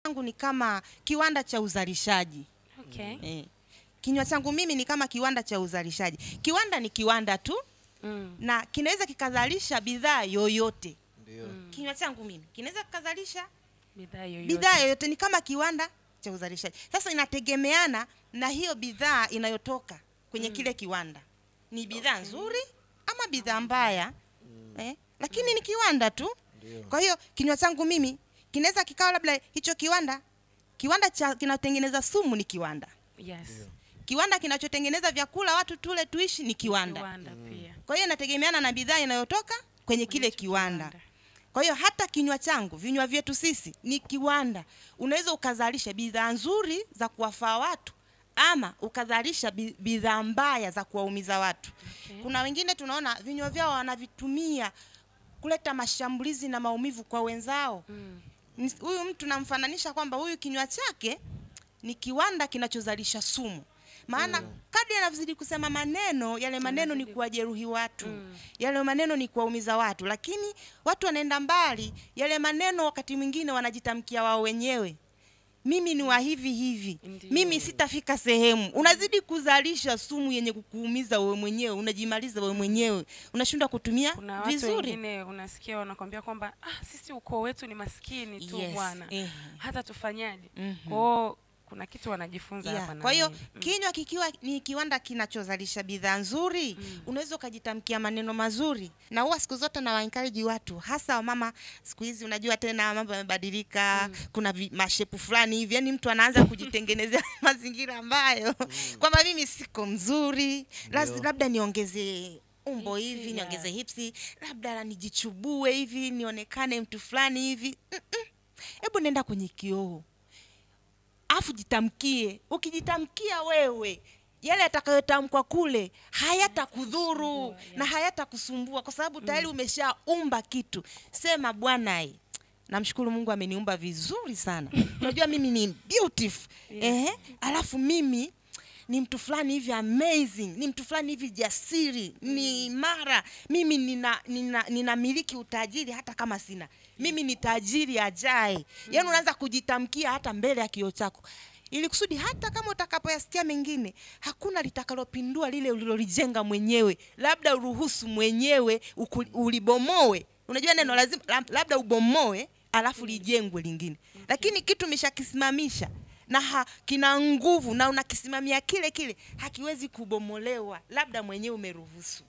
changu ni kama kiwanda cha uzalishaji. Okay. Kinywa changu mimi ni kama kiwanda cha uzalishaji. Kiwanda ni kiwanda tu. Na kinaweza kikazalisha bidhaa yoyote. Ndio. Kinywa changu mimi kinaweza kikazalisha Bidhaa yoyote, ni kama kiwanda cha uzalishaji. Sasa inategemeana na hiyo bidhaa inayotoka kwenye kile kiwanda. Ni bidhaa nzuri ama bidhaa mbaya. Lakini ni kiwanda tu. Kwa hiyo kinywa changu mimi kinaweza kikawa labda hicho kiwanda cha kinatengeneza sumu ni kiwanda. Yes. Kiwanda kinachotengeneza vyakula watu tule tuishi ni kiwanda. Pia. Kwa hiyo inategemeana na bidhaa inayotoka kwenye kile kiwanda. Kwa hiyo hata kinywa changu, vinywa vyetu sisi ni kiwanda. Unaweza ukazalisha bidhaa nzuri za kuwafaa watu ama ukazalisha bidhaa mbaya za kuwaumiza watu. Kuna wengine tunaona vinywa vyao wanavitumia kuleta mashambulizi na maumivu kwa wenzao. Huyu mtu namfananisha kwamba huyu kinywa chake ni kiwanda kinachozalisha sumu. Maana kadri anavyozidi kusema maneno, yale maneno ni kuwajeruhi watu. Yale maneno ni kuwaumiza watu, lakini watu wanaenda mbali, yale maneno wakati mwingine wanajitamkia wao wenyewe. Mimi ni wa hivi hivi. Mimi sitafika sehemu. Unazidi kuzalisha sumu yenye kukuumiza wewe mwenyewe, unajimaliza wewe mwenyewe. Unashindwa kutumia vizuri. Kuna watu wengine unasikia wanakuambia kwamba sisi ukoo wetu ni maskini tu bwana. Hata tufanyaje? Kwao kuna kitu wanajifunza hapa na. Kwa hiyo kinywa kikiwa ni kiwanda kinachozalisha bidhaa nzuri, unaweza ukajitamkia maneno mazuri. Na huwa siku zote na encourage watu, hasa wamama siku hizi unajua tena mambo yamebadilika, kuna mashepu fulani hivi, yani mtu anaanza kujitengenezea mazingira ambayo kwamba mimi siko mzuri, labda niongeze umbo hivi, niongeze hipsi, labda nijichubue hivi, nionekane mtu fulani hivi. Hebu nenda kwenye kioo. Afu jitamkie. Ukijitamkia wewe, yale yatakayotamkwa kule hayatakudhuru na hayatakusumbua kwa sababu tayari umeshaumba kitu. Sema bwana, namshukuru Mungu ameniumba vizuri sana. Unajua mimi ni beautiful. Alafu mimi ni mtu fulani hivi amazing, ni mtu fulani hivi jasiri, ni imara. Mimi ninamiliki utajiri hata kama sina. Mimi ni tajiri ajaye. Yaani unaanza kujitamkia hata mbele ya kioo chako. Ili kusudi hata kama utakapoyasikia mengine, hakuna litakalopindua lile ulilolijenga mwenyewe. Labda uruhusu mwenyewe ulibomoe. Unajua neno lazima labda ubomoe alafu lijengwe lingine. Lakini kitu umeshakisimamisha na kina nguvu na unakisimamia kile hakiwezi kubomolewa, labda mwenyewe umeruhusu.